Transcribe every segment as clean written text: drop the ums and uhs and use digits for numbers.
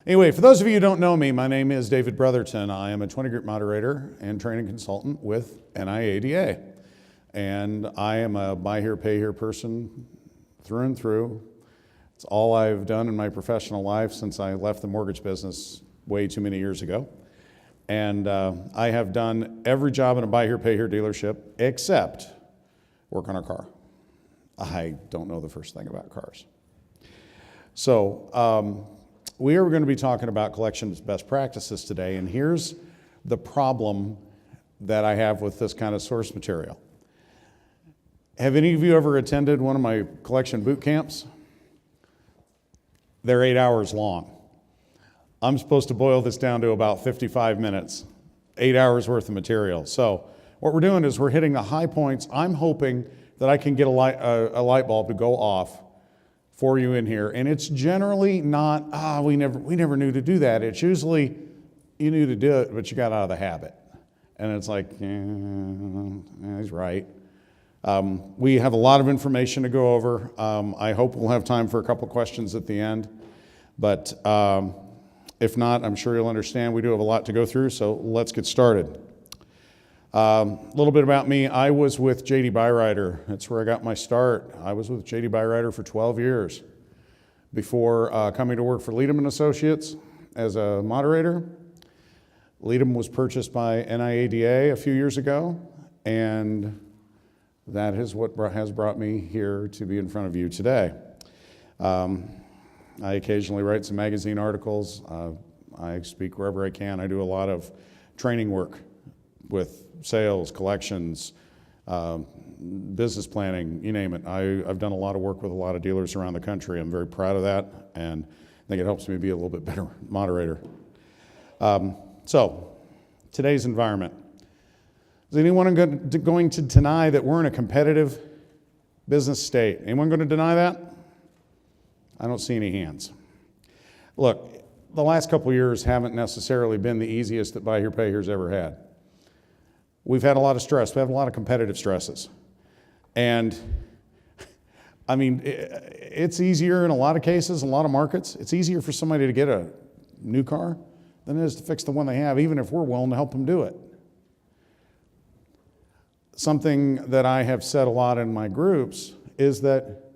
Anyway, for those of you who don't know me, my name is David Brotherton. I am a 20 group moderator and training consultant with NABD. And I am a buy here, pay here person through and through. It's all I've done in my professional life since I left the mortgage business way too many years ago. And I have done every job in a buy here, pay here dealership except work on a car. I don't know the first thing about cars. So we are going to be talking about collections best practices today, and here's the problem that I have with this kind of source material. Have any of you ever attended one of my collection boot camps? They're 8 hours long. I'm supposed to boil this down to about 55 minutes, 8 hours worth of material. So what we're doing is we're hitting the high points. I'm hoping that I can get a light bulb to go off for you in here. And it's generally not, we never knew to do that. It's usually you knew to do it, but you got out of the habit. And it's like, he's right. We have a lot of information to go over. I hope we'll have time for a couple questions at the end. But if not, I'm sure you'll understand we do have a lot to go through, so let's get started. A little bit about me. I was with J.D. Byrider. That's where I got my start. I was with J.D. Byrider for 12 years before coming to work for Leadham & Associates as a moderator. Leadham was purchased by NABD a few years ago, and that is what has brought me here to be in front of you today. I occasionally write some magazine articles. I speak wherever I can. I do a lot of training work with sales, collections, business planning, you name it. I've done a lot of work with a lot of dealers around the country. I'm very proud of that, and I think it helps me be a little bit better moderator. So, today's environment. Is anyone going to deny that we're in a competitive business state? Anyone going to deny that? I don't see any hands. Look, the last couple of years haven't necessarily been the easiest that buy here, pay here's ever had. We've had a lot of stress. We have a lot of competitive stresses. And I mean, it's easier in a lot of cases, in a lot of markets. It's easier for somebody to get a new car than it is to fix the one they have, even if we're willing to help them do it. Something that I have said a lot in my groups is that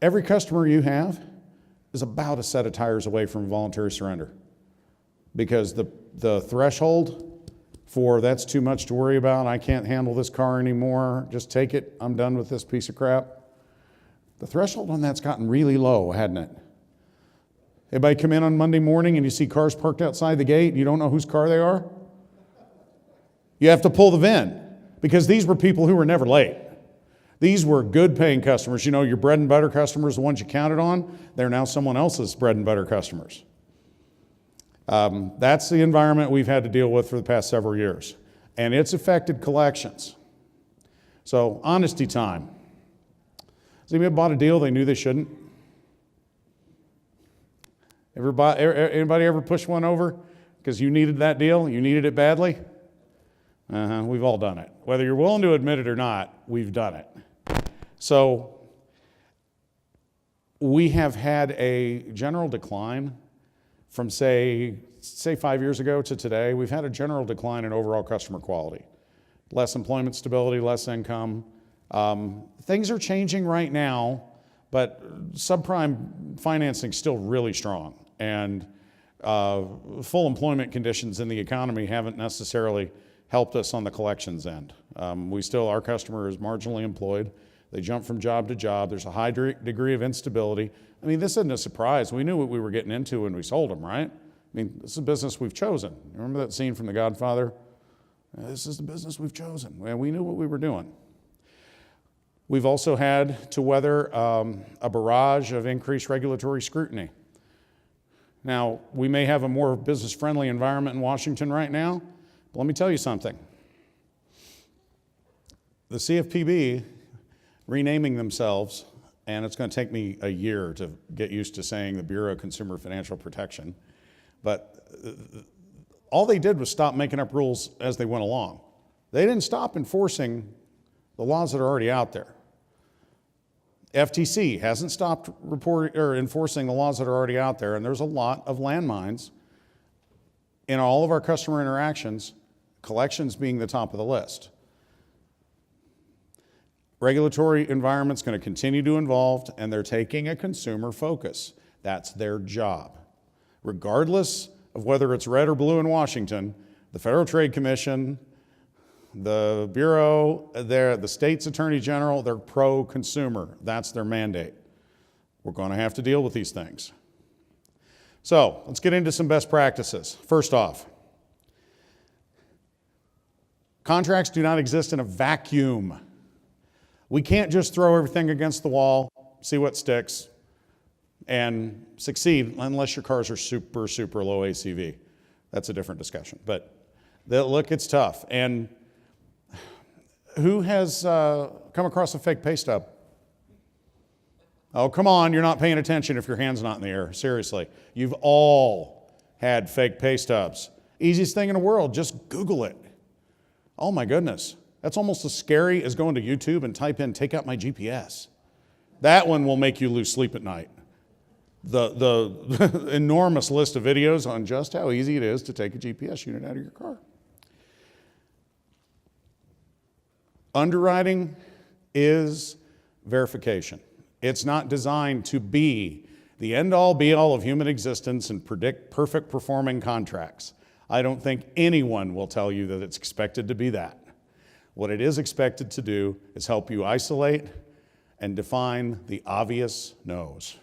every customer you have is about a set of tires away from voluntary surrender, because the threshold for that's too much to worry about, I can't handle this car anymore, just take it, I'm done with this piece of crap. The threshold on that's gotten really low, hadn't it? Anybody come in on Monday morning and you see cars parked outside the gate and you don't know whose car they are? You have to pull the VIN, because these were people who were never late. These were good paying customers. You know, your bread and butter customers, the ones you counted on, they're now someone else's bread and butter customers. That's the environment we've had to deal with for the past several years. And it's affected collections. So, honesty time. Has anybody bought a deal they knew they shouldn't? Anybody ever push one over because you needed that deal? You needed it badly? We've all done it. Whether you're willing to admit it or not, we've done it. So, we have had a general decline from say 5 years ago to today. We've had a general decline in overall customer quality. Less employment stability, less income. Things are changing right now, but subprime financing is still really strong. And full employment conditions in the economy haven't necessarily helped us on the collections end. Our customer is marginally employed. They jump from job to job. There's a high degree of instability. I mean, this isn't a surprise. We knew what we were getting into when we sold them, right? I mean, this is a business we've chosen. Remember that scene from The Godfather? This is the business we've chosen. Well, we knew what we were doing. We've also had to weather a barrage of increased regulatory scrutiny. Now, we may have a more business-friendly environment in Washington right now, but let me tell you something. The CFPB renaming themselves, and it's going to take me a year to get used to saying the Bureau of Consumer Financial Protection, but all they did was stop making up rules as they went along. They didn't stop enforcing the laws that are already out there. FTC hasn't stopped reporting or enforcing the laws that are already out there, and there's a lot of landmines in all of our customer interactions, collections being the top of the list. Regulatory environment's going to continue to evolve, and they're taking a consumer focus. That's their job. Regardless of whether it's red or blue in Washington, the Federal Trade Commission, the Bureau, the state's Attorney General, they're pro-consumer. That's their mandate. We're going to have to deal with these things. So let's get into some best practices. First off, contracts do not exist in a vacuum. We can't just throw everything against the wall, see what sticks, and succeed unless your cars are super, super low ACV. That's a different discussion. But look, it's tough. And who has come across a fake pay stub? Oh, come on, you're not paying attention if your hand's not in the air. Seriously. You've all had fake pay stubs. Easiest thing in the world, just Google it. Oh my goodness. That's almost as scary as going to YouTube and type in, take out my GPS. That one will make you lose sleep at night. The enormous list of videos on just how easy it is to take a GPS unit out of your car. Underwriting is verification. It's not designed to be the end-all, be-all of human existence and predict perfect performing contracts. I don't think anyone will tell you that it's expected to be that. What it is expected to do is help you isolate and define the obvious no's.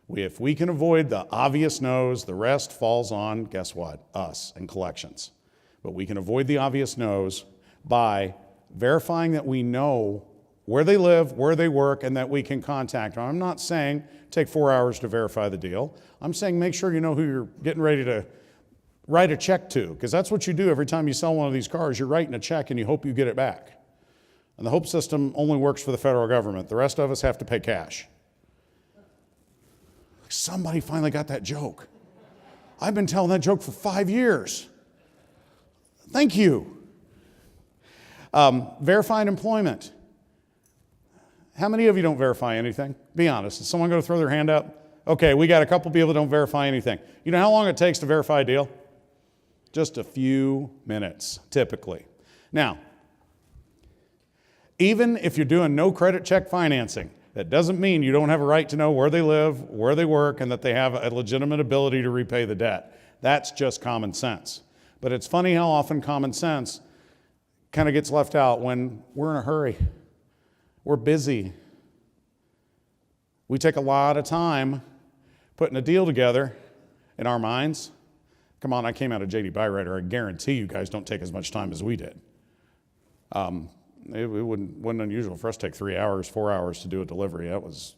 If we can avoid the obvious no's, the rest falls on, guess what? Us and collections. But we can avoid the obvious no's by verifying that we know where they live, where they work, and that we can contact them. I'm not saying take 4 hours to verify the deal. I'm saying make sure you know who you're getting ready to write a check to, because that's what you do every time you sell one of these cars. You're writing a check and you hope you get it back. And the hope system only works for the federal government. The rest of us have to pay cash. Somebody finally got that joke. I've been telling that joke for 5 years. Thank you. Verified employment. How many of you don't verify anything? Be honest. Is someone going to throw their hand up? Okay, we got a couple people that don't verify anything. You know how long it takes to verify a deal? Just a few minutes, typically. Now, even if you're doing no credit check financing, that doesn't mean you don't have a right to know where they live, where they work, and that they have a legitimate ability to repay the debt. That's just common sense. But it's funny how often common sense kind of gets left out when we're in a hurry. We're busy. We take a lot of time putting a deal together in our minds. Come on, I came out of J.D. Byrider. I guarantee you guys don't take as much time as we did. It wasn't unusual for us to take 3 hours, 4 hours to do a delivery. That was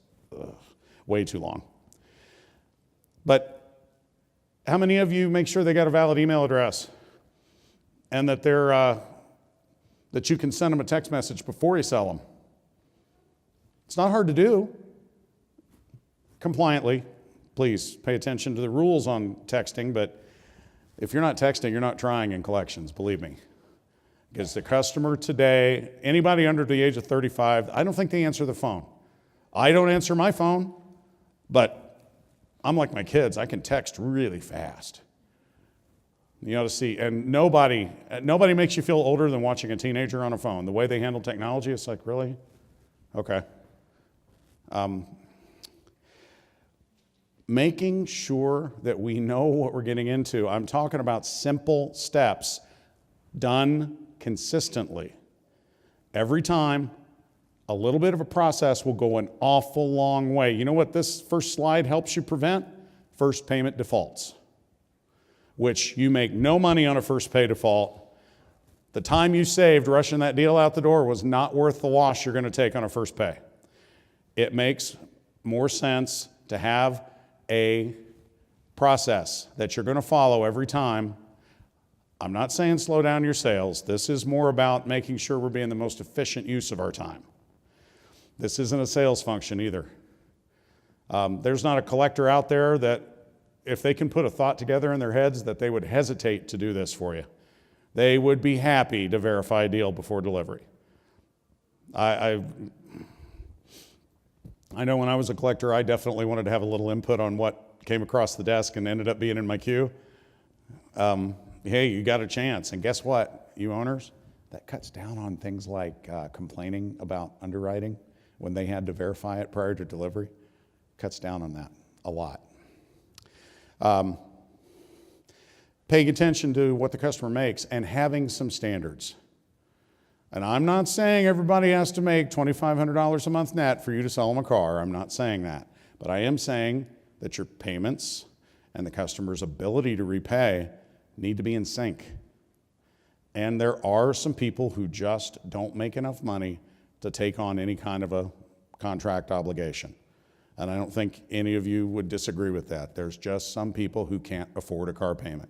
way too long. But how many of you make sure they got a valid email address and that that you can send them a text message before you sell them? It's not hard to do. Compliantly, please pay attention to the rules on texting, but if you're not texting, you're not trying in collections, believe me. Because the customer today, anybody under the age of 35, I don't think they answer the phone. I don't answer my phone, but I'm like my kids. I can text really fast. You ought to see, and nobody makes you feel older than watching a teenager on a phone. The way they handle technology, it's like, really? Okay. Making sure that we know what we're getting into. I'm talking about simple steps done consistently. Every time, a little bit of a process will go an awful long way. You know what this first slide helps you prevent? First payment defaults, which you make no money on a first pay default. The time you saved rushing that deal out the door was not worth the loss you're going to take on a first pay. It makes more sense to have a process that you're going to follow every time. I'm not saying slow down your sales. This is more about making sure we're being the most efficient use of our time. This isn't a sales function either. There's not a collector out there that, if they can put a thought together in their heads, that they would hesitate to do this for you. They would be happy to verify a deal before delivery. I know when I was a collector, I definitely wanted to have a little input on what came across the desk and ended up being in my queue. Hey, you got a chance. And guess what, you owners? That cuts down on things like complaining about underwriting when they had to verify it prior to delivery. Cuts down on that a lot. Paying attention to what the customer makes and having some standards. And I'm not saying everybody has to make $2,500 a month net for you to sell them a car. I'm not saying that. But I am saying that your payments and the customer's ability to repay need to be in sync. And there are some people who just don't make enough money to take on any kind of a contract obligation. And I don't think any of you would disagree with that. There's just some people who can't afford a car payment.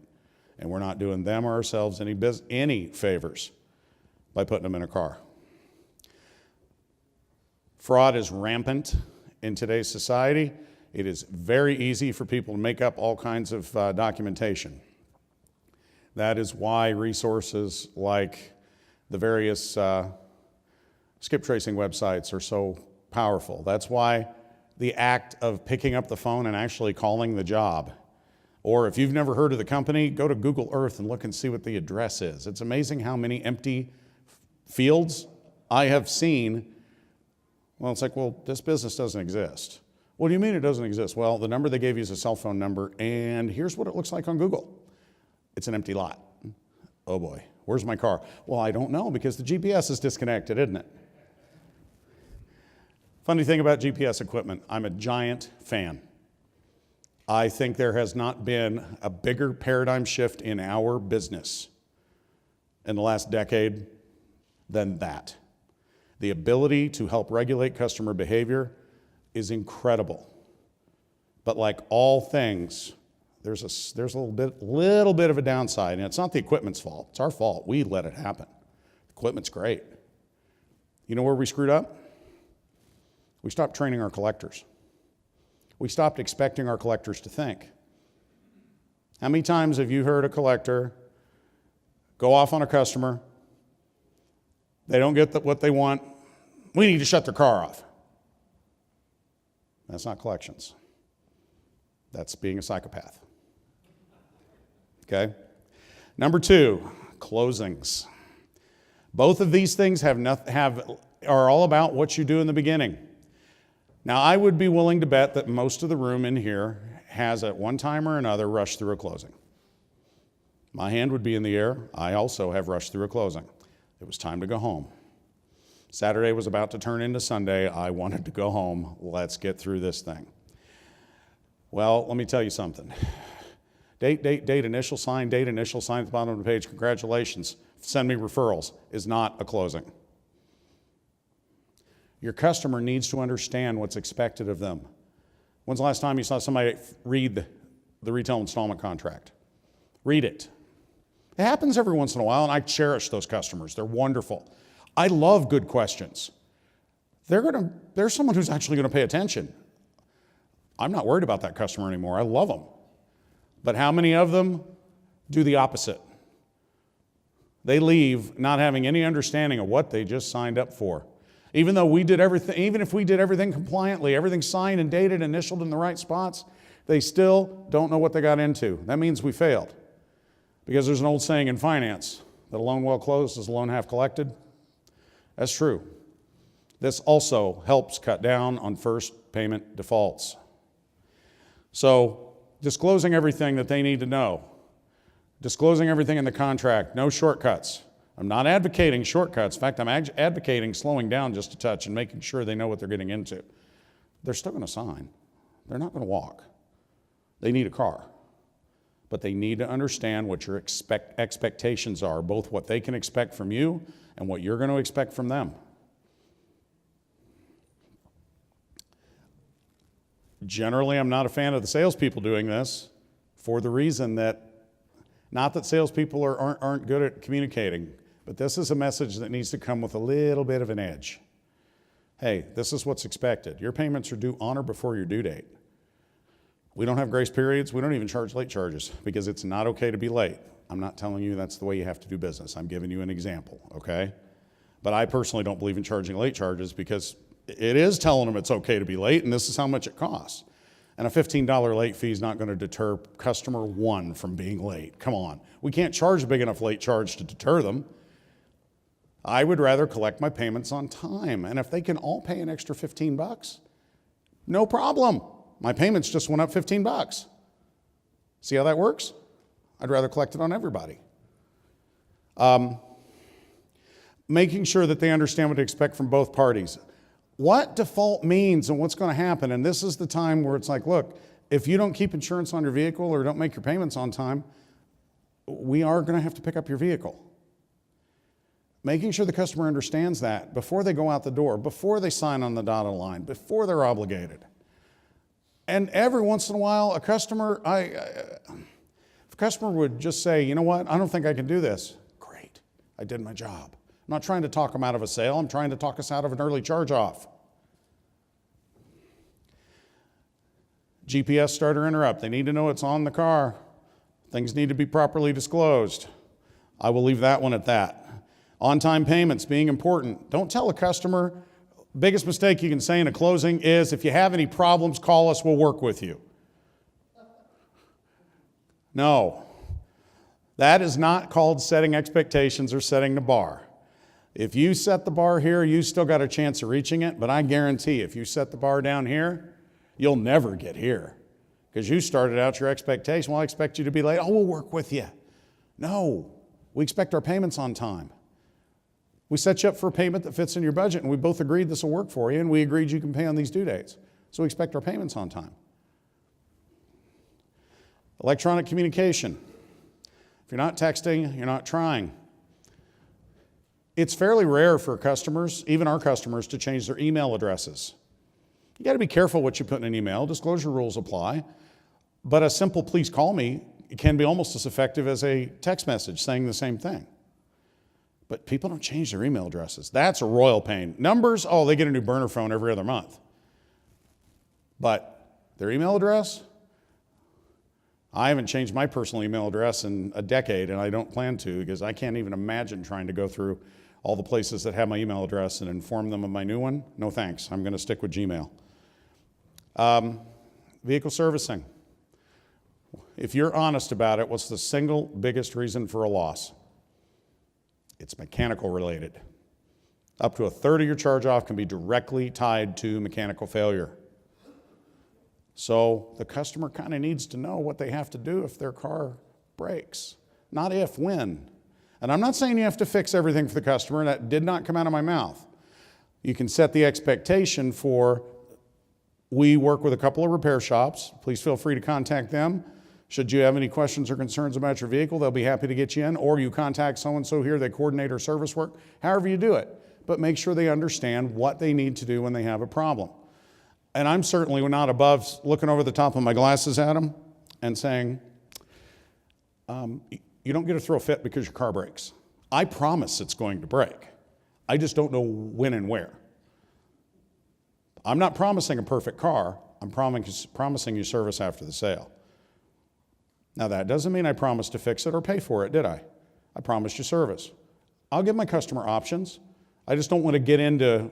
And we're not doing them or ourselves any favors by putting them in a car. Fraud is rampant in today's society. It is very easy for people to make up all kinds of documentation. That is why resources like the various skip tracing websites are so powerful. That's why the act of picking up the phone and actually calling the job. Or if you've never heard of the company, go to Google Earth and look and see what the address is. It's amazing how many empty fields I have seen. Well, it's like, well, this business doesn't exist. What do you mean it doesn't exist? Well, the number they gave you is a cell phone number, and here's what it looks like on Google. It's an empty lot. Oh boy, where's my car? Well, I don't know because the GPS is disconnected, isn't it? Funny thing about GPS equipment, I'm a giant fan. I think there has not been a bigger paradigm shift in our business in the last decade than that. The ability to help regulate customer behavior is incredible. But like all things, there's a little bit of a downside, and it's not the equipment's fault. It's our fault. We let it happen. The equipment's great. You know where we screwed up? We stopped training our collectors. We stopped expecting our collectors to think. How many times have you heard a collector go off on a customer? They don't get what they want. We need to shut their car off. That's not collections. That's being a psychopath. Okay? Number 2, closings. Both of these things are all about what you do in the beginning. Now, I would be willing to bet that most of the room in here has at one time or another rushed through a closing. My hand would be in the air. I also have rushed through a closing. It was time to go home. Saturday was about to turn into Sunday. I wanted to go home. Let's get through this thing. Well, let me tell you something. Date, initial sign at the bottom of the page. Congratulations. Send me referrals is not a closing. Your customer needs to understand what's expected of them. When's the last time you saw somebody read the retail installment contract? Read it. It happens every once in a while, and I cherish those customers. They're wonderful. I love good questions. There's someone who's actually going to pay attention. I'm not worried about that customer anymore. I love them. But how many of them do the opposite? They leave not having any understanding of what they just signed up for. Even though we did everything, even if we did everything compliantly, everything signed and dated, initialed in the right spots, they still don't know what they got into. That means we failed. Because there's an old saying in finance that a loan well closed is a loan half collected. That's true. This also helps cut down on first payment defaults. So, disclosing everything that they need to know. Disclosing everything in the contract. No shortcuts. I'm not advocating shortcuts. In fact, I'm advocating slowing down just a touch and making sure they know what they're getting into. They're still going to sign. They're not going to walk. They need a car. But they need to understand what your expectations are, both what they can expect from you and what you're going to expect from them. Generally, I'm not a fan of the salespeople doing this for the reason that, not that salespeople aren't good at communicating, but this is a message that needs to come with a little bit of an edge. Hey, this is what's expected. Your payments are due on or before your due date. We don't have grace periods. We don't even charge late charges because it's not okay to be late. I'm not telling you that's the way you have to do business. I'm giving you an example, okay? But I personally don't believe in charging late charges because It is telling them it's okay to be late, and this is how much it costs. And a $15 late fee is not going to deter customer one from being late. Come on. We can't charge a big enough late charge to deter them. I would rather collect my payments on time. And if they can all pay an extra $15, no problem. My payments just went up $15. See how that works? I'd rather collect it on everybody. Making sure that they understand what to expect from both parties. What default means and what's going to happen, and this is the time where it's like, look, if you don't keep insurance on your vehicle or don't make your payments on time, we are going to have to pick up your vehicle. Making sure the customer understands that before they go out the door, before they sign on the dotted line, before they're obligated. And every once in a while, a customer would just say, you know what, I don't think I can do this. Great, I did my job. I'm not trying to talk them out of a sale. I'm trying to talk us out of an early charge-off. GPS starter interrupt. They need to know it's on the car. Things need to be properly disclosed. I will leave that one at that. On-time payments being important. Don't tell a customer. Biggest mistake you can say in a closing is, if you have any problems, call us, we'll work with you. No. That is not called setting expectations or setting the bar. If you set the bar here, you still got a chance of reaching it, but I guarantee if you set the bar down here, you'll never get here because you started out your expectation. Well, I expect you to be late. Oh, we'll work with you. No, we expect our payments on time. We set you up for a payment that fits in your budget, and we both agreed this will work for you, and we agreed you can pay on these due dates. So we expect our payments on time. Electronic communication. If you're not texting, you're not trying. It's fairly rare for customers, even our customers, to change their email addresses. You got to be careful what you put in an email. Disclosure rules apply. But a simple please call me can be almost as effective as a text message saying the same thing. But people don't change their email addresses. That's a royal pain. Numbers, oh, they get a new burner phone every other month. But their email address, I haven't changed my personal email address in a decade, and I don't plan to because I can't even imagine trying to go through all the places that have my email address and inform them of my new one. No thanks. I'm going to stick with Gmail. Vehicle servicing. If you're honest about it, what's the single biggest reason for a loss? It's mechanical related. Up to a third of your charge-off can be directly tied to mechanical failure. So the customer kind of needs to know what they have to do if their car breaks. Not if, when. And I'm not saying you have to fix everything for the customer. That did not come out of my mouth. You can set the expectation for, we work with a couple of repair shops. Please feel free to contact them. Should you have any questions or concerns about your vehicle, they'll be happy to get you in. Or you contact so-and-so here, they coordinate our service work. However you do it. But make sure they understand what they need to do when they have a problem. And I'm certainly not above looking over the top of my glasses at them and saying, you don't get to throw a fit because your car breaks. I promise it's going to break. I just don't know when and where. I'm not promising a perfect car. I'm promising you service after the sale. Now, that doesn't mean I promised to fix it or pay for it, did I? I promised you service. I'll give my customer options. I just don't want to get into,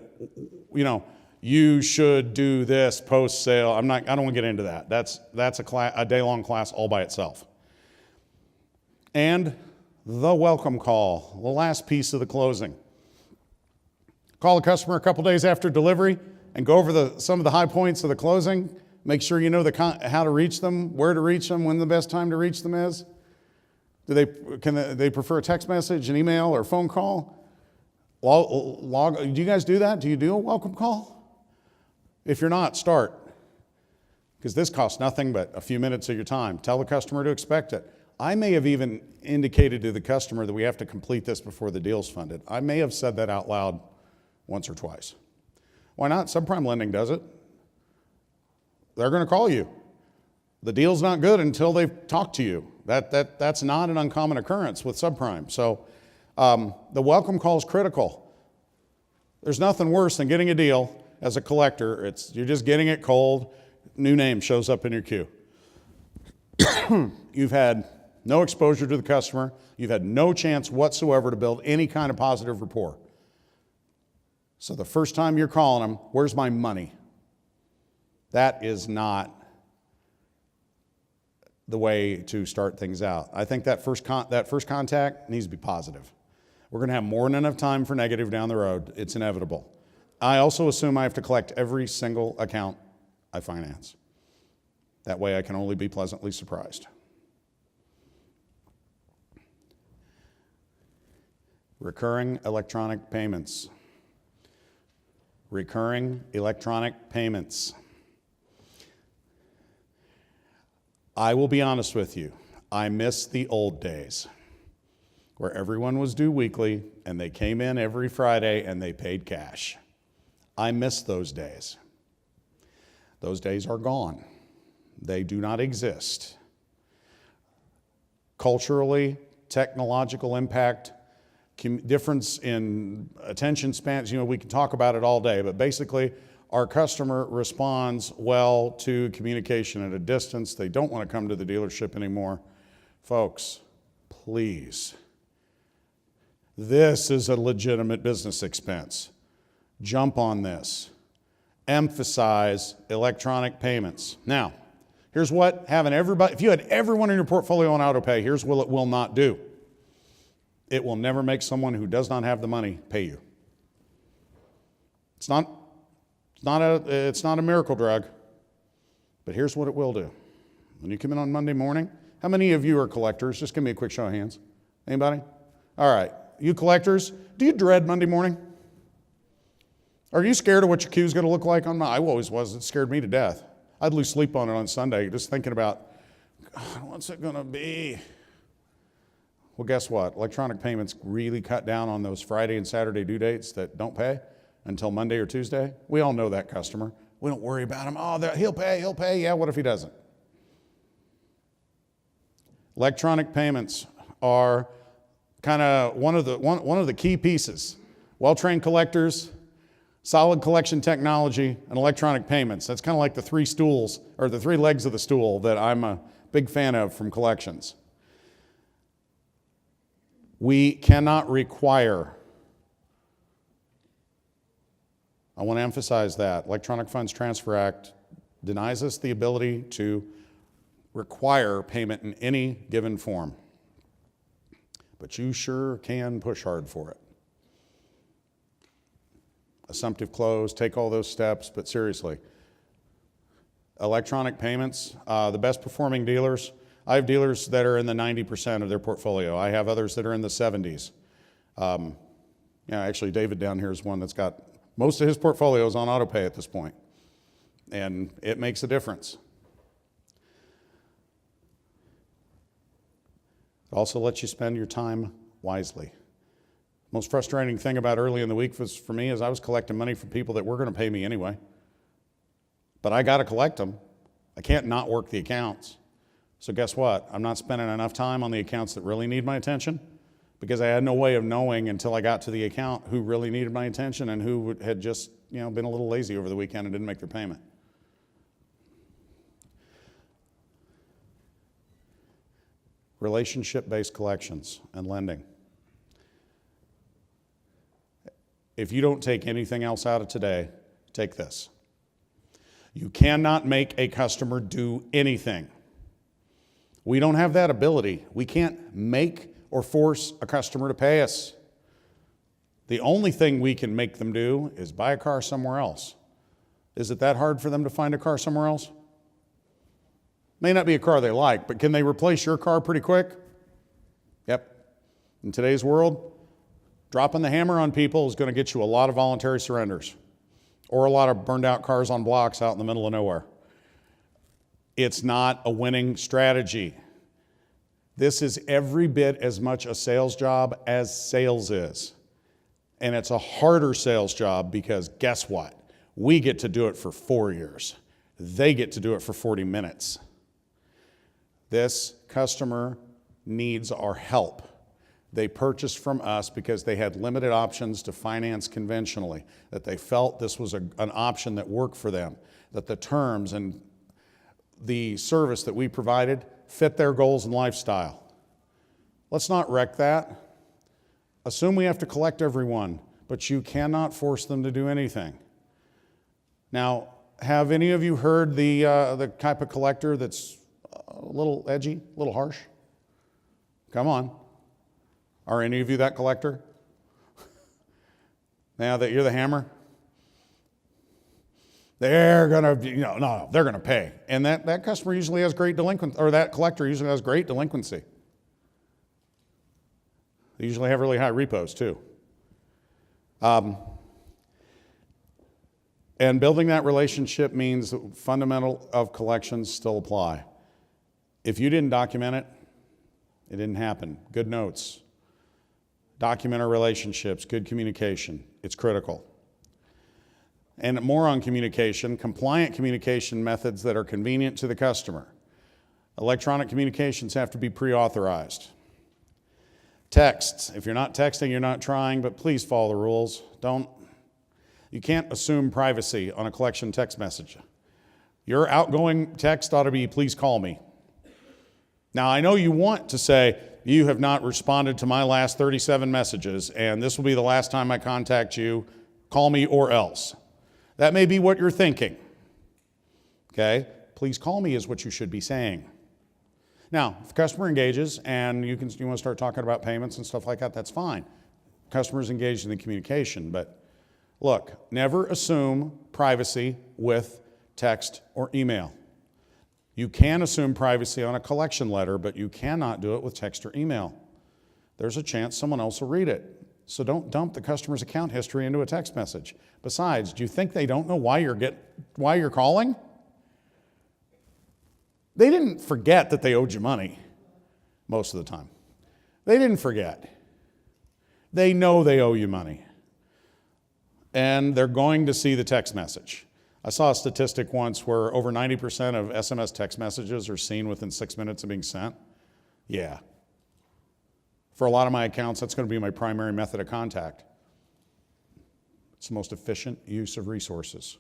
you should do this post-sale. I don't want to get into that. That's a day-long class all by itself. And the welcome call, the last piece of the closing. Call the customer a couple days after delivery and go over some of the high points of the closing. Make sure you know how to reach them, where to reach them, when the best time to reach them is. Can they prefer a text message, an email, or a phone call? Do you guys do that? Do you do a welcome call? If you're not, start. Because this costs nothing but a few minutes of your time. Tell the customer to expect it. I may have even indicated to the customer that we have to complete this before the deal's funded. I may have said that out loud once or twice. Why not? Subprime lending does it. They're going to call you. The deal's not good until they've talked to you. That's not an uncommon occurrence with subprime. So the welcome call is critical. There's nothing worse than getting a deal as a collector. You're just getting it cold. New name shows up in your queue. You've had no exposure to the customer. You've had no chance whatsoever to build any kind of positive rapport. So the first time you're calling them, where's my money? That is not the way to start things out. I think that first contact needs to be positive. We're going to have more than enough time for negative down the road. It's inevitable. I also assume I have to collect every single account I finance. That way I can only be pleasantly surprised. Recurring electronic payments. Recurring electronic payments. I will be honest with you. I miss the old days where everyone was due weekly and they came in every Friday and they paid cash. I miss those days. Those days are gone. They do not exist. Culturally, technological impact, difference in attention spans, we can talk about it all day, but basically our customer responds well to communication at a distance. They don't want to come to the dealership anymore. Folks, please. This is a legitimate business expense. Jump on this. Emphasize electronic payments. Now, here's what if you had everyone in your portfolio on auto pay, here's what it will not do. It will never make someone who does not have the money pay you. It's not a miracle drug, but here's what it will do. When you come in on Monday morning, how many of you are collectors? Just give me a quick show of hands. Anybody? All right. You collectors, do you dread Monday morning? Are you scared of what your queue is going to look like on Monday? I always was. It scared me to death. I'd lose sleep on it on Sunday, just thinking about, God, what's it going to be? Well, guess what? Electronic payments really cut down on those Friday and Saturday due dates that don't pay until Monday or Tuesday. We all know that customer. We don't worry about him. Oh, he'll pay. Yeah, what if he doesn't? Electronic payments are kind of one of the key pieces. Well-trained collectors, solid collection technology, and electronic payments. That's kind of like the three stools, or the three legs of the stool that I'm a big fan of from collections. We cannot require, I want to emphasize that, Electronic Funds Transfer Act denies us the ability to require payment in any given form. But you sure can push hard for it. Assumptive close, take all those steps, but seriously, electronic payments, the best performing dealers, I have dealers that are in the 90% of their portfolio. I have others that are in the 70s. Actually, David down here is one that's got most of his portfolios on auto pay at this point, and it makes a difference. It also lets you spend your time wisely. Most frustrating thing about early in the week for me is I was collecting money from people that were going to pay me anyway. But I got to collect them. I can't not work the accounts. So guess what? I'm not spending enough time on the accounts that really need my attention because I had no way of knowing until I got to the account who really needed my attention and who had just been a little lazy over the weekend and didn't make their payment. Relationship-based collections and lending. If you don't take anything else out of today, take this. You cannot make a customer do anything. We don't have that ability. We can't make or force a customer to pay us. The only thing we can make them do is buy a car somewhere else. Is it that hard for them to find a car somewhere else? May not be a car they like, but can they replace your car pretty quick? Yep. In today's world, dropping the hammer on people is going to get you a lot of voluntary surrenders or a lot of burned out cars on blocks out in the middle of nowhere. It's not a winning strategy. This is every bit as much a sales job as sales is. And it's a harder sales job because guess what? We get to do it for 4 years. They get to do it for 40 minutes. This customer needs our help. They purchased from us because they had limited options to finance conventionally, that they felt this was an option that worked for them, that the terms and the service that we provided fit their goals and lifestyle. Let's not wreck that. Assume we have to collect everyone, but you cannot force them to do anything. Now, have any of you heard the type of collector that's a little edgy, a little harsh? Come on. Are any of you that collector? Now that you're the hammer? They're gonna, no, they're gonna pay. And that customer usually has great delinquency, or that collector usually has great delinquency. They usually have really high repos too. And building that relationship means that fundamental of collections still apply. If you didn't document it, it didn't happen. Good notes. Document our relationships, good communication. It's critical. And more on communication, compliant communication methods that are convenient to the customer. Electronic communications have to be pre-authorized. Texts. If you're not texting, you're not trying, but please follow the rules. You can't assume privacy on a collection text message. Your outgoing text ought to be, please call me. Now, I know you want to say, you have not responded to my last 37 messages, and this will be the last time I contact you. Call me or else. That may be what you're thinking. Okay? Please call me is what you should be saying. Now, if the customer engages and you want to start talking about payments and stuff like that, that's fine. Customers engaged in the communication, but look, never assume privacy with text or email. You can assume privacy on a collection letter, but you cannot do it with text or email. There's a chance someone else will read it. So don't dump the customer's account history into a text message. Besides, do you think they don't know why you're calling? They didn't forget that they owed you money most of the time. They didn't forget. They know they owe you money. And they're going to see the text message. I saw a statistic once where over 90% of SMS text messages are seen within 6 minutes of being sent. Yeah. For a lot of my accounts, that's going to be my primary method of contact. It's the most efficient use of resources.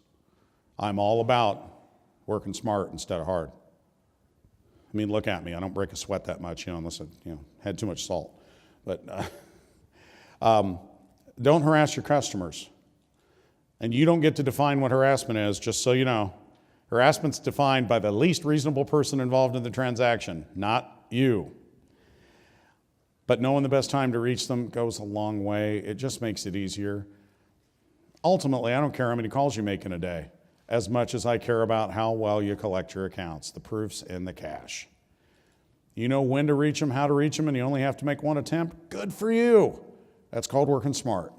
I'm all about working smart instead of hard. I mean, look at me. I don't break a sweat that much, unless I had too much salt. But don't harass your customers. And you don't get to define what harassment is, just so you know. Harassment's defined by the least reasonable person involved in the transaction, not you. But knowing the best time to reach them goes a long way. It just makes it easier. Ultimately, I don't care how many calls you make in a day, as much as I care about how well you collect your accounts, the proofs in the cash. You know when to reach them, how to reach them, and you only have to make one attempt? Good for you. That's called working smart.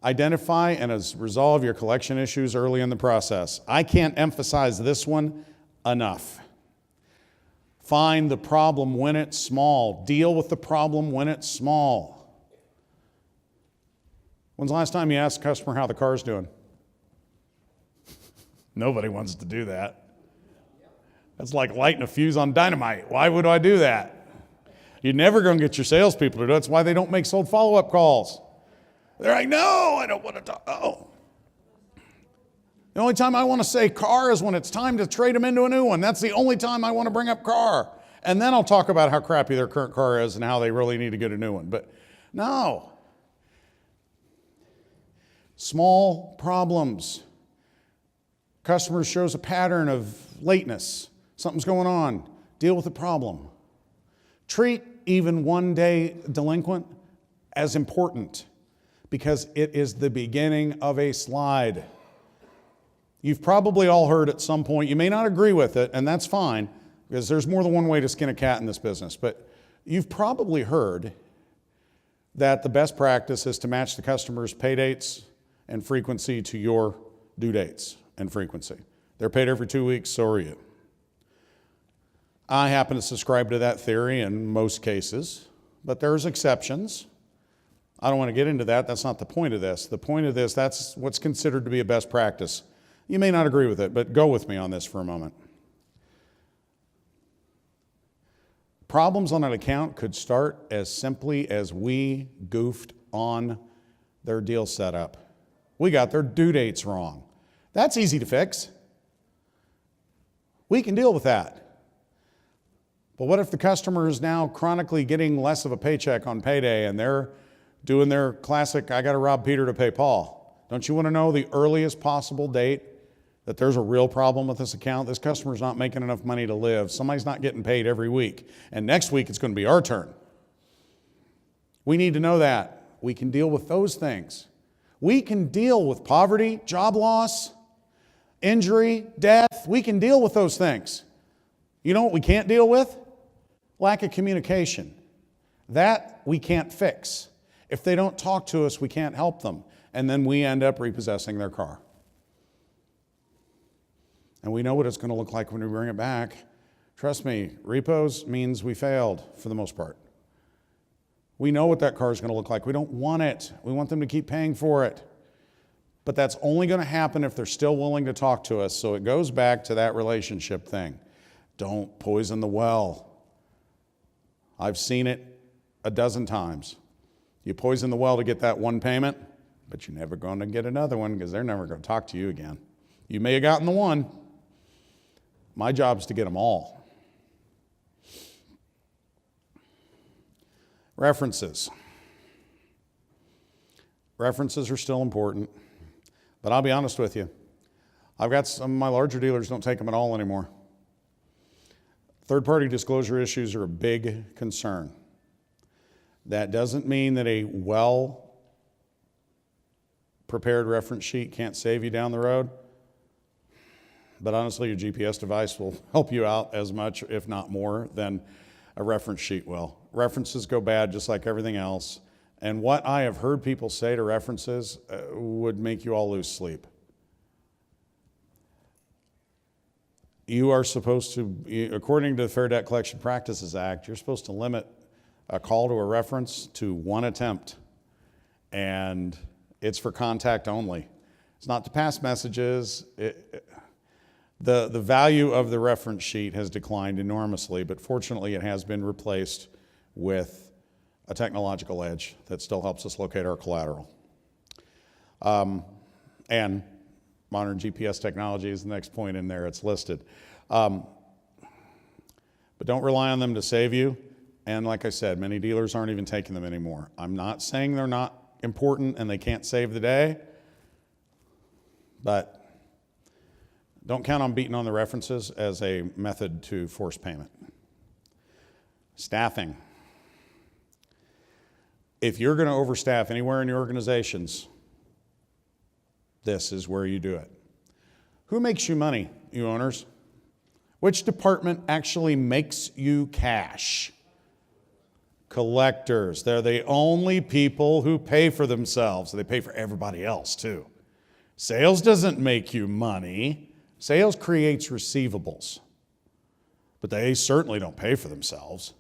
Identify and resolve your collection issues early in the process. I can't emphasize this one enough. Find the problem when it's small. Deal with the problem when it's small. When's the last time you asked a customer how the car's doing? Nobody wants to do that. That's like lighting a fuse on dynamite. Why would I do that? You're never going to get your salespeople to do it. That's why they don't make sold follow-up calls. They're like, no, I don't want to talk. Oh. The only time I want to say car is when it's time to trade them into a new one. That's the only time I want to bring up car. And then I'll talk about how crappy their current car is and how they really need to get a new one. But no. Small problems. Customer shows a pattern of lateness. Something's going on. Deal with the problem. Treat even one-day delinquent as important, because it is the beginning of a slide. You've probably all heard at some point, you may not agree with it, and that's fine, because there's more than one way to skin a cat in this business, but you've probably heard that the best practice is to match the customer's pay dates and frequency to your due dates and frequency. They're paid every 2 weeks, so are you. I happen to subscribe to that theory in most cases, but there's exceptions. I don't want to get into that. That's not the point of this. The point of this, that's what's considered to be a best practice. You may not agree with it, but go with me on this for a moment. Problems on an account could start as simply as we goofed on their deal setup. We got their due dates wrong. That's easy to fix. We can deal with that. But what if the customer is now chronically getting less of a paycheck on payday and they're doing their classic, I got to rob Peter to pay Paul. Don't you want to know the earliest possible date that there's a real problem with this account? This customer's not making enough money to live. Somebody's not getting paid every week. And next week, it's going to be our turn. We need to know that. We can deal with those things. We can deal with poverty, job loss, injury, death. We can deal with those things. You know what we can't deal with? Lack of communication. That we can't fix. If they don't talk to us, we can't help them. And then we end up repossessing their car. And we know what it's going to look like when we bring it back. Trust me, repos means we failed for the most part. We know what that car is going to look like. We don't want it. We want them to keep paying for it. But that's only going to happen if they're still willing to talk to us. So it goes back to that relationship thing. Don't poison the well. I've seen it a dozen times. You poison the well to get that one payment, but you're never going to get another one because they're never going to talk to you again. You may have gotten the one. My job is to get them all. References. References are still important, but I'll be honest with you. I've got some of my larger dealers don't take them at all anymore. Third-party disclosure issues are a big concern. That doesn't mean that a well-prepared reference sheet can't save you down the road, but honestly, your GPS device will help you out as much, if not more, than a reference sheet will. References go bad just like everything else, and what I have heard people say to references would make you all lose sleep. You are supposed to, according to the Fair Debt Collection Practices Act, you're supposed to limit a call to a reference to one attempt, and it's for contact only. It's not to pass messages. The value of the reference sheet has declined enormously, but fortunately it has been replaced with a technological edge that still helps us locate our collateral. And modern GPS technology is the next point in there, it's listed. But don't rely on them to save you. And like I said, many dealers aren't even taking them anymore. I'm not saying they're not important and they can't save the day, but don't count on beating on the references as a method to force payment. Staffing. If you're going to overstaff anywhere in your organizations, this is where you do it. Who makes you money, you owners? Which department actually makes you cash? Collectors. They're the only people who pay for themselves. They pay for everybody else too. Sales doesn't make you money. Sales creates receivables. But they certainly don't pay for themselves.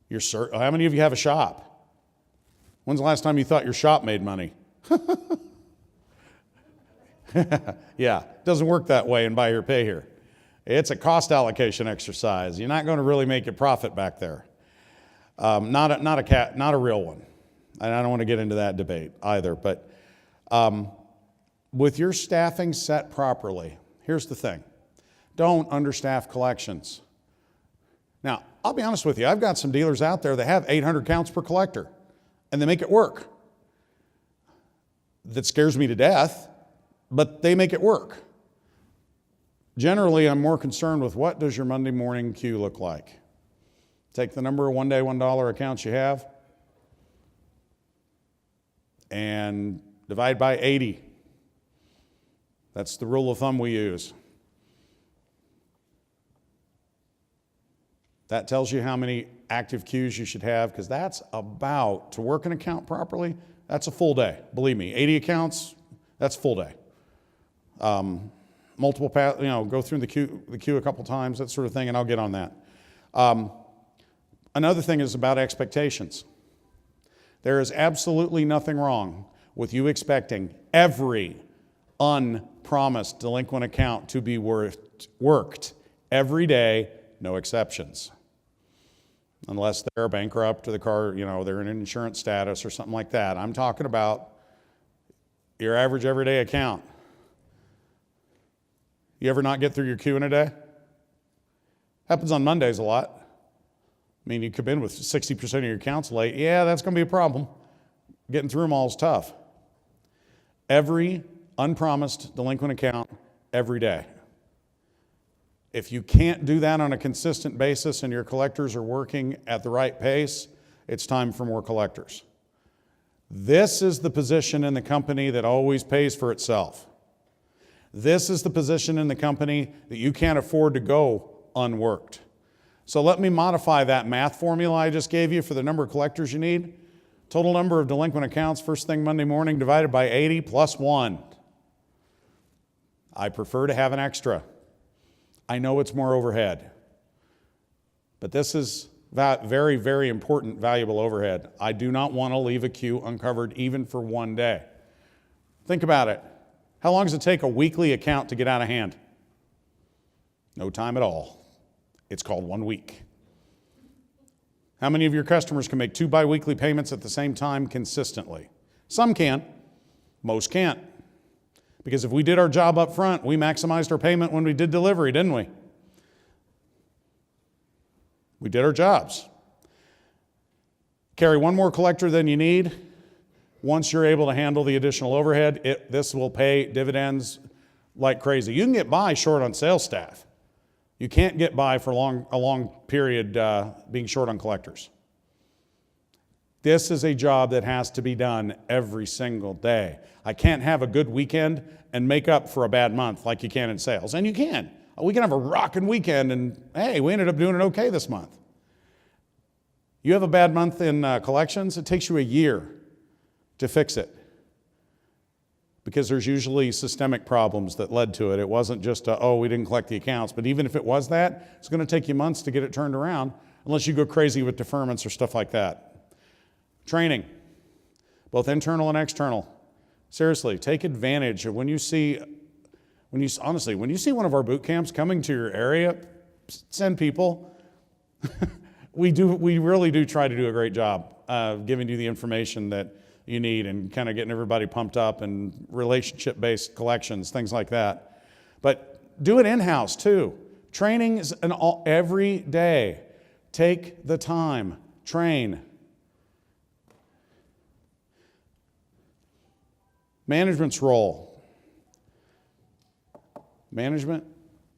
How many of you have a shop? When's the last time you thought your shop made money? Yeah, it doesn't work that way in buy here, pay here. It's a cost allocation exercise. You're not going to really make a profit back there. Not a real one. And I don't want to get into that debate either. But with your staffing set properly, here's the thing. Don't understaff collections. Now, I'll be honest with you. I've got some dealers out there that have 800 counts per collector, and they make it work. That scares me to death, but they make it work. Generally, I'm more concerned with what does your Monday morning queue look like. Take the number of one-day, $1 accounts you have and divide by 80. That's the rule of thumb we use. That tells you how many active queues you should have, because that's about, to work an account properly, that's a full day. Believe me, 80 accounts, that's a full day. Multiple paths, go through the queue a couple times, that sort of thing, and I'll get on that. Another thing is about expectations. There is absolutely nothing wrong with you expecting every unpromised delinquent account to be worked every day, no exceptions. Unless they're bankrupt or the car, they're in insurance status or something like that. I'm talking about your average everyday account. You ever not get through your queue in a day? Happens on Mondays a lot. I mean, you come in with 60% of your accounts late. Yeah, that's going to be a problem. getting through them all is tough. Every unpromised delinquent account every day. If you can't do that on a consistent basis and your collectors are working at the right pace, it's time for more collectors. This is the position in the company that always pays for itself. This is the position in the company that you can't afford to go unworked. So let me modify that math formula I just gave you for the number of collectors you need. Total number of delinquent accounts first thing Monday morning divided by 80 plus 1. I prefer to have an extra. I know it's more overhead. But this is very, very important, valuable overhead. I do not want to leave a queue uncovered even for one day. Think about it. How long does it take a weekly account to get out of hand? No time at all. It's called 1 week. How many of your customers can make 2 biweekly payments at the same time consistently? Some can. Most can't. Because if we did our job up front, we maximized our payment when we did delivery, didn't we? We did our jobs. Carry one more collector than you need. Once you're able to handle the additional overhead, this will pay dividends like crazy. You can get by short on sales staff. You can't get by for a long period being short on collectors. This is a job that has to be done every single day. I can't have a good weekend and make up for a bad month like you can in sales. And you can. We can have a rocking weekend and, hey, we ended up doing it okay this month. You have a bad month in collections, it takes you a year to fix it. Because there's usually systemic problems that led to it. It wasn't just, we didn't collect the accounts. But even if it was that, it's going to take you months to get it turned around, unless you go crazy with deferments or stuff like that. Training, both internal and external. Seriously, take advantage of when you see one of our boot camps coming to your area, send people. We really do try to do a great job of giving you the information that you need and kind of getting everybody pumped up and relationship-based collections, things like that. But do it in-house too. Training is every day. Take the time, train. Management's role. Management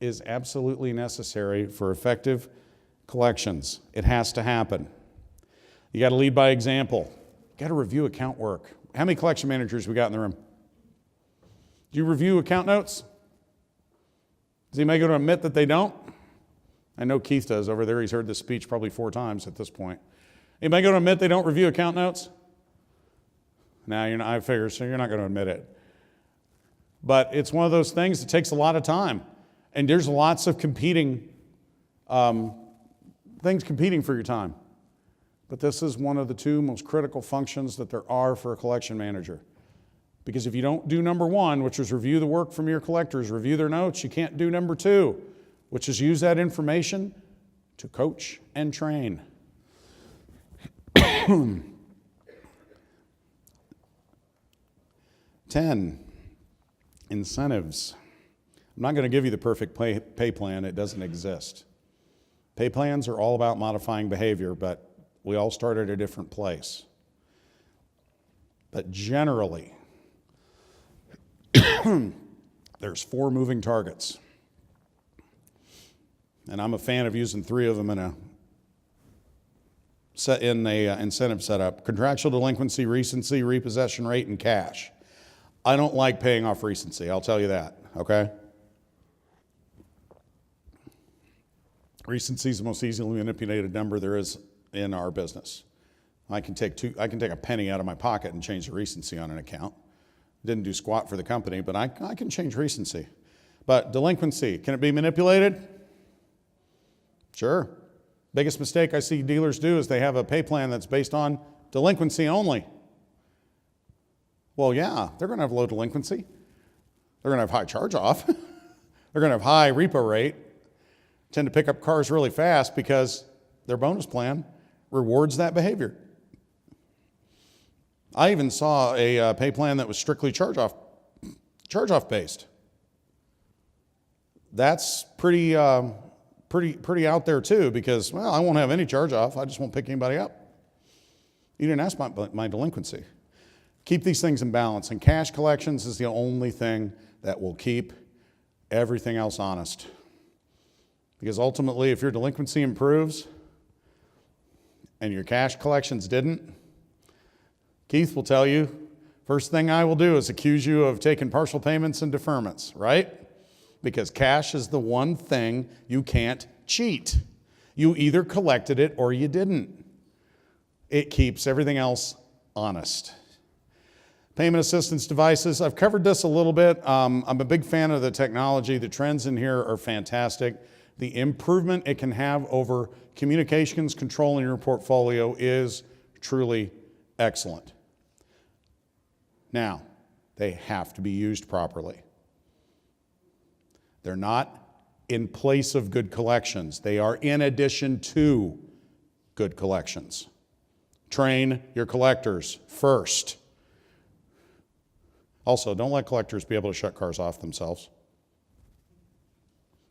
is absolutely necessary for effective collections. It has to happen. You got to lead by example. You got to review account work. How many collection managers we got in the room? Do you review account notes? Is anybody going to admit that they don't? I know Keith does over there. He's heard this speech probably 4 times at this point. Anybody going to admit they don't review account notes? No, you're not. I figure so. You're not going to admit it. But it's one of those things that takes a lot of time, and there's lots of competing things competing for your time. But this is one of the 2 most critical functions that there are for a collection manager. Because if you don't do number 1, which is review the work from your collectors, review their notes, you can't do number 2, which is use that information to coach and train. 10, incentives. I'm not going to give you the perfect pay plan. It doesn't exist. Pay plans are all about modifying behavior, but we all start at a different place. But generally, there's 4 moving targets. And I'm a fan of using 3 of them in a incentive setup. Contractual delinquency, recency, repossession rate, and cash. I don't like paying off recency, I'll tell you that, okay? Recency is the most easily manipulated number there is in our business. I can take a penny out of my pocket and change the recency on an account. Didn't do squat for the company, but I can change recency. But delinquency, can it be manipulated? Sure. Biggest mistake I see dealers do is they have a pay plan that's based on delinquency only. Well, yeah, they're going to have low delinquency. They're going to have high charge-off. They're going to have high repo rate. Tend to pick up cars really fast because their bonus plan rewards that behavior. I even saw a pay plan that was strictly charge-off based. That's pretty out there too, because, I won't have any charge-off. I just won't pick anybody up. You didn't ask my delinquency. Keep these things in balance, and cash collections is the only thing that will keep everything else honest. Because ultimately, if your delinquency improves and your cash collections didn't, Keith will tell you, first thing I will do is accuse you of taking partial payments and deferments, right? Because cash is the one thing you can't cheat. You either collected it or you didn't. It keeps everything else honest. Payment assistance devices, I've covered this a little bit. I'm a big fan of the technology. The trends in here are fantastic. The improvement it can have over communications control in your portfolio is truly excellent. Now, they have to be used properly. They're not in place of good collections. They are in addition to good collections. Train your collectors first. Also, don't let collectors be able to shut cars off themselves.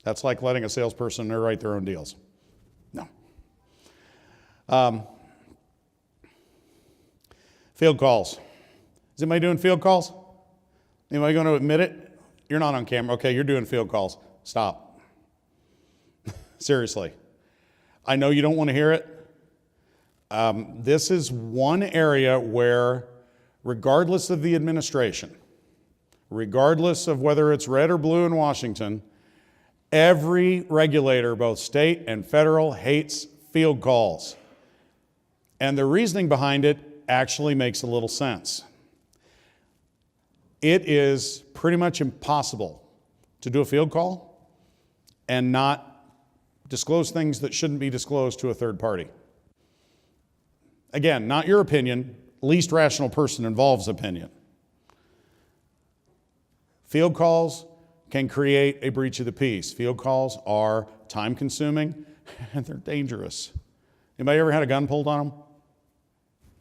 That's like letting a salesperson write their own deals. No. Field calls. Is anybody doing field calls? Anybody going to admit it? You're not on camera. Okay, you're doing field calls. Stop. Seriously. I know you don't want to hear it. This is one area where, regardless of the administration, regardless of whether it's red or blue in Washington, every regulator, both state and federal, hates field calls. And the reasoning behind it actually makes a little sense. It is pretty much impossible to do a field call and not disclose things that shouldn't be disclosed to a third party. Again, not your opinion, least rational person involved's opinion. Field calls can create a breach of the peace. Field calls are time-consuming and they're dangerous. Anybody ever had a gun pulled on them?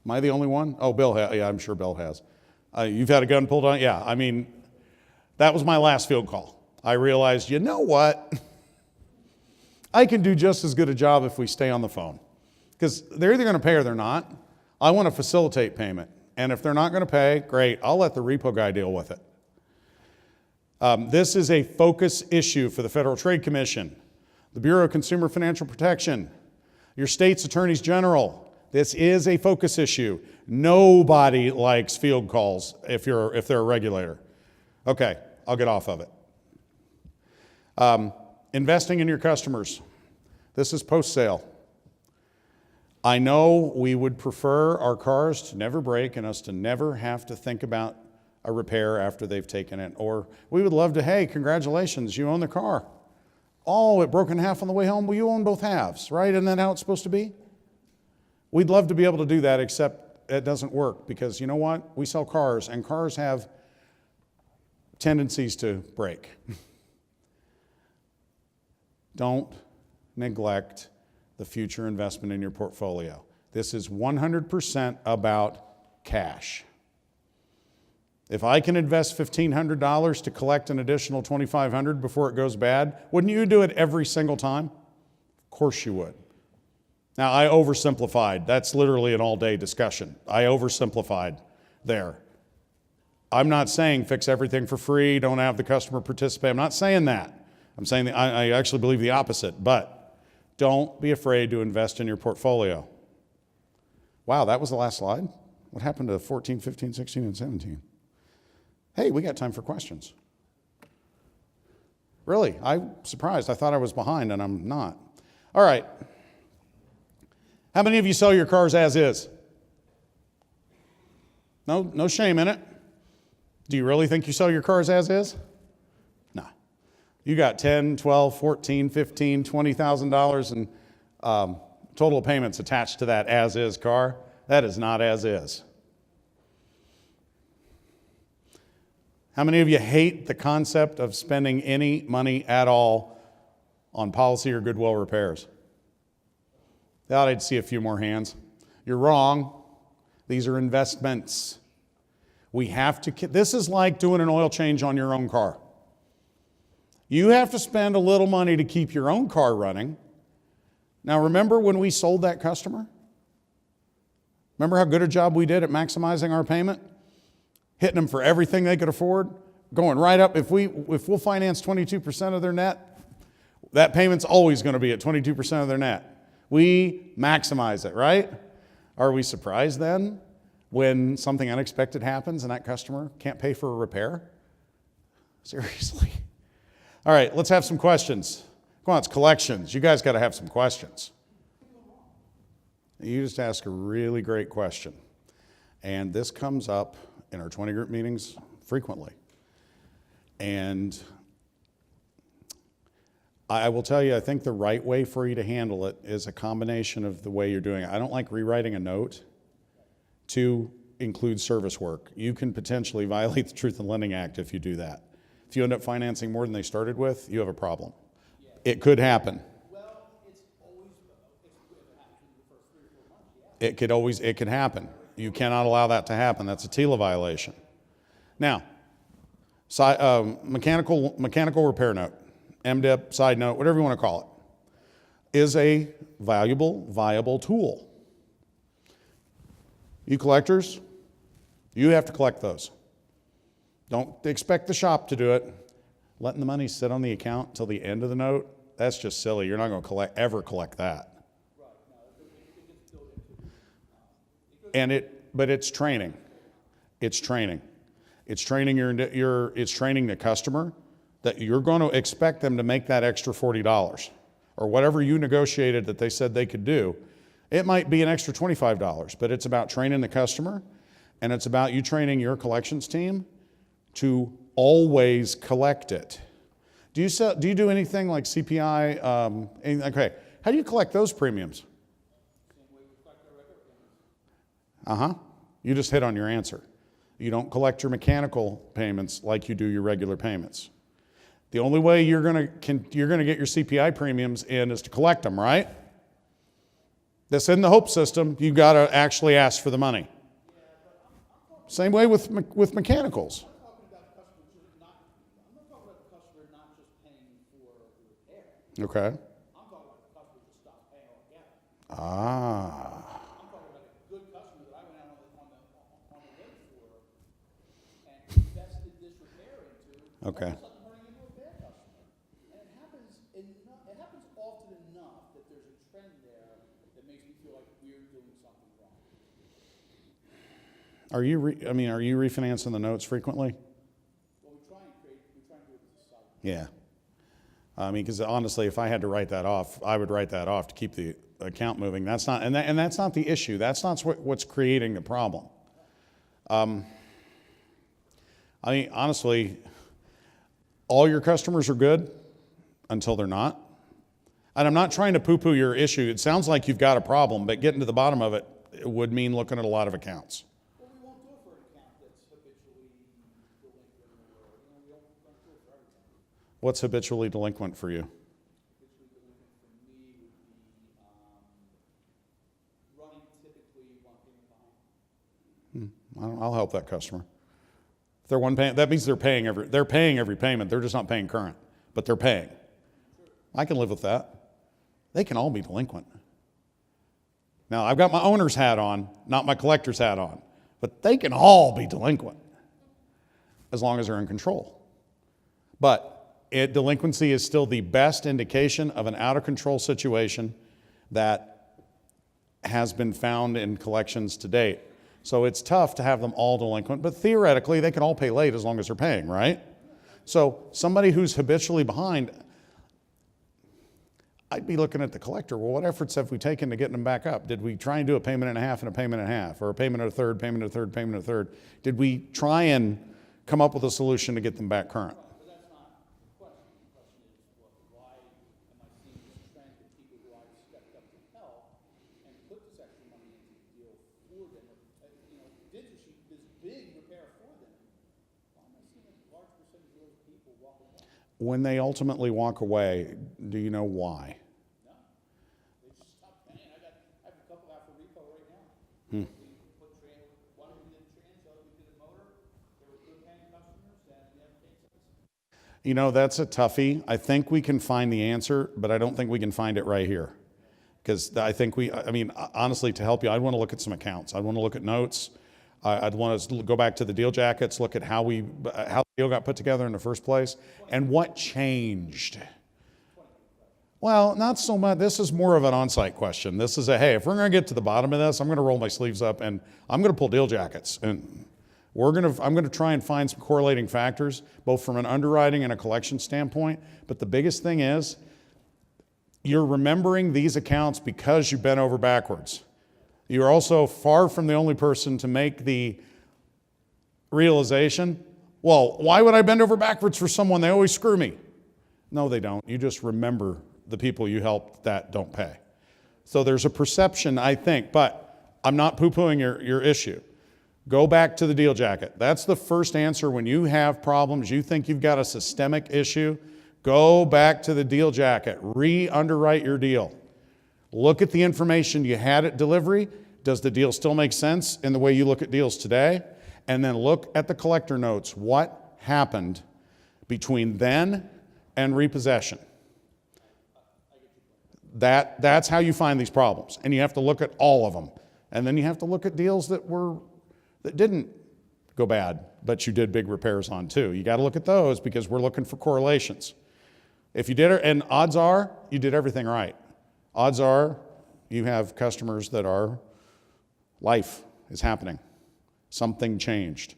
Am I the only one? Oh, Bill has. Yeah, I'm sure Bill has. You've had a gun pulled on? Yeah, I mean, that was my last field call. I realized, you know what? I can do just as good a job if we stay on the phone. Because they're either going to pay or they're not. I want to facilitate payment. And if they're not going to pay, great, I'll let the repo guy deal with it. This is a focus issue for the Federal Trade Commission, the Bureau of Consumer Financial Protection, your state's attorneys general. This is a focus issue. Nobody likes field calls if they're a regulator. Okay, I'll get off of it. Investing in your customers. This is post-sale. I know we would prefer our cars to never break and us to never have to think about a repair after they've taken it. Or we would love to, hey, congratulations, you own the car. Oh, it broke in half on the way home. Well, you own both halves, right? Isn't that how it's supposed to be? We'd love to be able to do that, except it doesn't work because you know what? We sell cars, and cars have tendencies to break. Don't neglect the future investment in your portfolio. This is 100% about cash. If I can invest $1,500 to collect an additional $2,500 before it goes bad, wouldn't you do it every single time? Of course you would. Now, I oversimplified. That's literally an all-day discussion. I oversimplified there. I'm not saying fix everything for free, don't have the customer participate. I'm not saying that. I'm saying that I actually believe the opposite, but don't be afraid to invest in your portfolio. Wow, that was the last slide? What happened to 14, 15, 16, and 17? Hey, we got time for questions. Really, I'm surprised. I thought I was behind, and I'm not. All right. How many of you sell your cars as is? No shame in it. Do you really think you sell your cars as is? No. You got $10, $12, $14, $15, $20,000 in total payments attached to that as is car. That is not as is. How many of you hate the concept of spending any money at all on policy or goodwill repairs? Thought I'd see a few more hands. You're wrong. These are investments. We have to, this is like doing an oil change on your own car. You have to spend a little money to keep your own car running. Now, remember when we sold that customer? Remember how good a job we did at maximizing our payment? hitting them for everything they could afford, going right up. If we'll finance 22% of their net, that payment's always going to be at 22% of their net. We maximize it, right? Are we surprised then when something unexpected happens and that customer can't pay for a repair? Seriously. All right, let's have some questions. Come on, it's collections. You guys got to have some questions. You just asked a really great question. And this comes up in our 20 group meetings frequently. And I will tell you, I think the right way for you to handle it is a combination of the way you're doing it. I don't like rewriting a note to include service work. You can potentially violate the Truth in Lending Act if you do that. If you end up financing more than they started with, you have a problem. It could happen. Well, it's always, it happens in the first 3 or 4 months, It could happen. You cannot allow that to happen. That's a TILA violation. Now, mechanical repair note, MDIP, side note, whatever you want to call it, is a viable tool. You collectors, you have to collect those. Don't expect the shop to do it. Letting the money sit on the account till the end of the note, that's just silly. You're not going to ever collect that. Right. No, it gets built into But it's training. It's training. It's training it's training the customer that you're going to expect them to make that extra $40 or whatever you negotiated that they said they could do. It might be an extra $25, but it's about training the customer, and it's about you training your collections team to always collect it. Do you do anything like CPI? Okay, how do you collect those premiums? same way we collect our regular payments. You just hit on your answer. You don't collect your mechanical payments like you do your regular payments. The only way you're gonna get your CPI premiums in is to collect them, right? That's in the HOPE system. You got to actually ask for the money. Same way with mechanicals. I'm not talking about the customer not just paying for the repair. Okay. I'm talking about the customer just stopped paying altogether. Ah. I'm talking about a good customer that I went out on the list for and invested this repair into. Okay. All of a sudden turning into a bad customer. And it happens often enough that there's a trend there that makes me feel like we're doing something wrong. Are you refinancing the notes frequently? Well, we try and do it as a side. Yeah. Because honestly, if I had to write that off, I would write that off to keep the account moving. That's not the issue. That's not what's creating the problem. Honestly, all your customers are good until they're not. And I'm not trying to poo-poo your issue. It sounds like you've got a problem, but getting to the bottom of it would mean looking at a lot of accounts. Well, we won't do it for an account that's habitually delinquent or, we don't do it for everything. What's habitually delinquent for you? Habitually delinquent for me would be running typically one payment behind. I'll help that customer. If they're one payment, that means they're paying every payment. They're just not paying current, but they're paying. I can live with that. They can all be delinquent. Now, I've got my owner's hat on, not my collector's hat on, but they can all be delinquent as long as they're in control. But delinquency is still the best indication of an out-of-control situation that has been found in collections to date. So it's tough to have them all delinquent, but theoretically, they can all pay late as long as they're paying, right? So somebody who's habitually behind, I'd be looking at the collector. Well, what efforts have we taken to get them back up? Did we try and do a payment and a half and a payment and a half, or a payment and a third, payment and a third, payment and a third? Did we try and come up with a solution to get them back current? But that's not the question. The question is, why am I seeing this trend of people who I've stepped up to help and put this extra money into the deal for them? Did this big repair for them? Why am I seeing a large percentage of those people walk away? When they ultimately walk away, do you know why? No, they just stopped paying. I have a couple out for repo right now. Hmm. We put one we did trans, the other we did a motor. They were good paying customers, and we haven't paid since. That's a toughie. I think we can find the answer, but I don't think we can find it right here. Because I think honestly, to help you, I'd want to look at some accounts. I'd want to look at notes. I'd want us to go back to the deal jackets, look at how the deal got put together in the first place, and what changed. Well, not so much. This is more of an on-site question. This is hey, if we're going to get to the bottom of this, I'm going to roll my sleeves up and I'm going to pull deal jackets, and I'm going to try and find some correlating factors, both from an underwriting and a collection standpoint. But the biggest thing is, you're remembering these accounts because you bent over backwards. You're also far from the only person to make the realization, well, why would I bend over backwards for someone? They always screw me. No, they don't. You just remember the people you helped that don't pay. So there's a perception, I think, but I'm not poo-pooing your issue. Go back to the deal jacket. That's the first answer when you have problems, you think you've got a systemic issue. Go back to the deal jacket. Re-underwrite your deal. Look at the information you had at delivery. Does the deal still make sense in the way you look at deals today? And then look at the collector notes. What happened between then and repossession? That's how you find these problems. And you have to look at all of them. And then you have to look at deals that didn't go bad, but you did big repairs on too. You got to look at those because we're looking for correlations. If you did it, and odds are you did everything right. Odds are you have customers that life is happening. Something changed.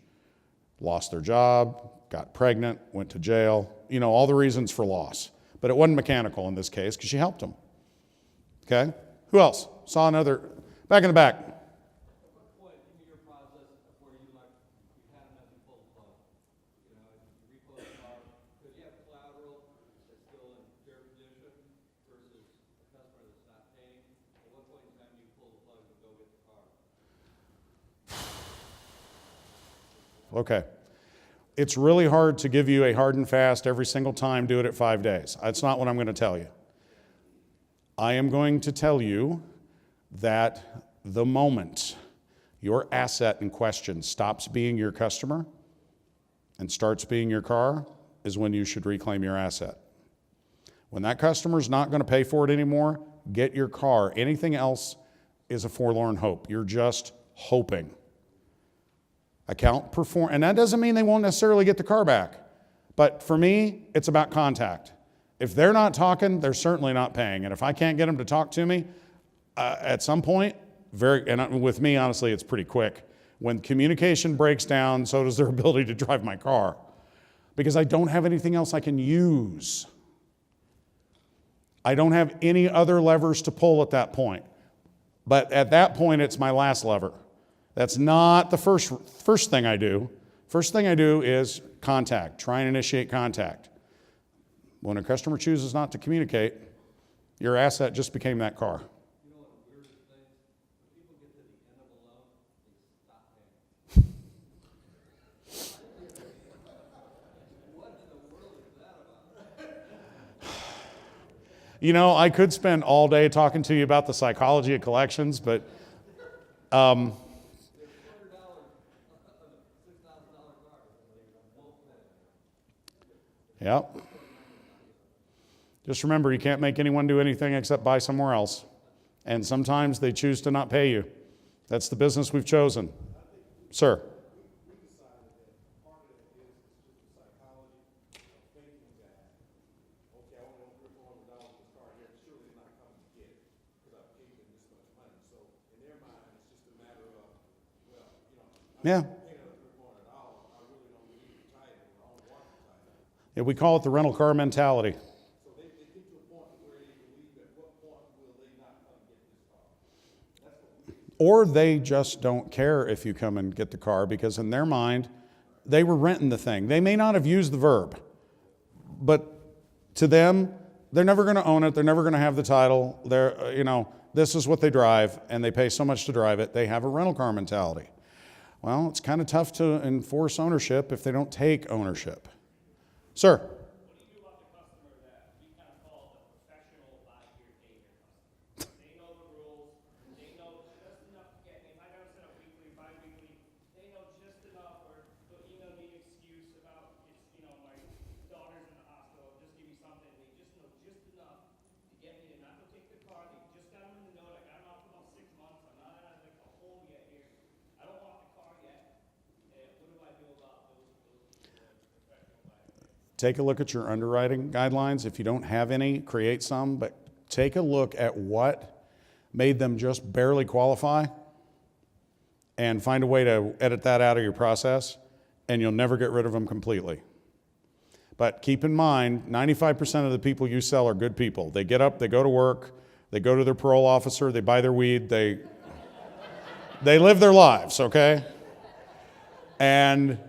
Lost their job, got pregnant, went to jail. All the reasons for loss. But it wasn't mechanical in this case because you helped them. Okay? Who else? Saw another, back in the back. Okay. It's really hard to give you a hard and fast every single time, do it at 5 days. That's not what I'm going to tell you. I am going to tell you that the moment your asset in question stops being your customer and starts being your car is when you should reclaim your asset. When that customer's not going to pay for it anymore, get your car. Anything else is a forlorn hope. You're just hoping. Account perform, and that doesn't mean they won't necessarily get the car back. But for me, it's about contact. If they're not talking, they're certainly not paying. And if I can't get them to talk to me, at some point, and with me, honestly, it's pretty quick. When communication breaks down, so does their ability to drive my car. Because I don't have anything else I can use. I don't have any other levers to pull at that point. But at that point, it's my last lever. That's not the first thing I do. First thing I do is contact, try and initiate contact. When a customer chooses not to communicate, your asset just became that car. You know what the weirdest thing is? When people get to the end of a loan, they stop paying. What in the world is that about? I could spend all day talking to you about the psychology of collections, but Yep. Just remember, you can't make anyone do anything except buy somewhere else. And sometimes they choose to not pay you. That's the business we've chosen. Sir. We decided that part of it is just the psychology of thinking that, okay, I only want $400 in this car here, surely they're not coming to get it because I've paid them this much money. So in their mind, it's just a matter of, well, Yeah. paying another $400, I really don't need the title, I don't want the title. Yeah, we call it the rental car mentality. So they get to a point where they believe at what point will they not come get this car? That's what we Or they just don't care if you come and get the car because in their mind, they were renting the thing. They may not have used the verb, but to them, they're never going to own it. They're never going to have the title. This is what they drive, and they pay so much to drive it. They have a rental car mentality. Well, it's kind of tough to enforce ownership if they don't take ownership. Sir. What do you do about the customer that we kind of call the professional buy-here, pay-here customer? They know the rules. They know just enough to get me. If I gotta set up weekly, bi-weekly, they know just enough, or they'll email me an excuse about my daughter's in the hospital. Just give me something. They just know just enough to get me to not go take the car. They just got them in the note. I got them out for about 6 months. I'm not at a home yet here. I don't want the car yet. take a look at your underwriting guidelines. If you don't have any, create some, but take a look at what made them just barely qualify and find a way to edit that out of your process, and you'll never get rid of them completely. But keep in mind, 95% of the people you sell are good people. They get up, they go to work, they go to their parole officer, they buy their weed, they live their lives, okay? And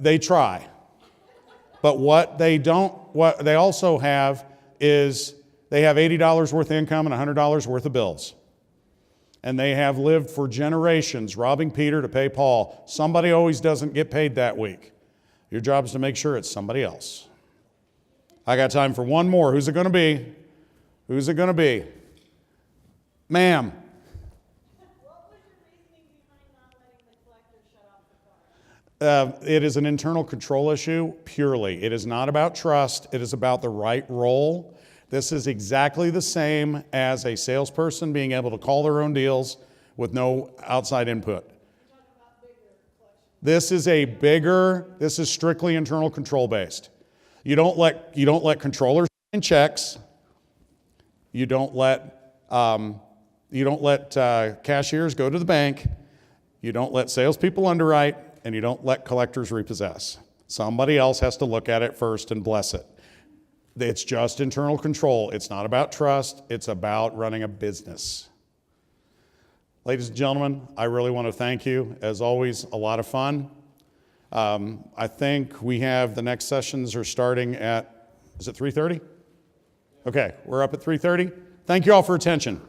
they try. But what they also have is they have $80 worth of income and $100 worth of bills. And they have lived for generations robbing Peter to pay Paul. Somebody always doesn't get paid that week. Your job is to make sure it's somebody else. I got time for one more. Who's it going to be? Who's it going to be? Ma'am. What was your reasoning behind not letting the collector shut off the car? It is an internal control issue, purely. It is not about trust. It is about the right role. This is exactly the same as a salesperson being able to call their own deals with no outside input. This is this is strictly internal control based. You don't let controllers sign checks. You don't let cashiers go to the bank. You don't let salespeople underwrite, and you don't let collectors repossess. Somebody else has to look at it first and bless it. It's just internal control. It's not about trust. It's about running a business. Ladies and gentlemen, I really want to thank you. As always, a lot of fun. I think we have the next sessions are starting at, is it 3:30? Okay, we're up at 3:30. Thank you all for attention.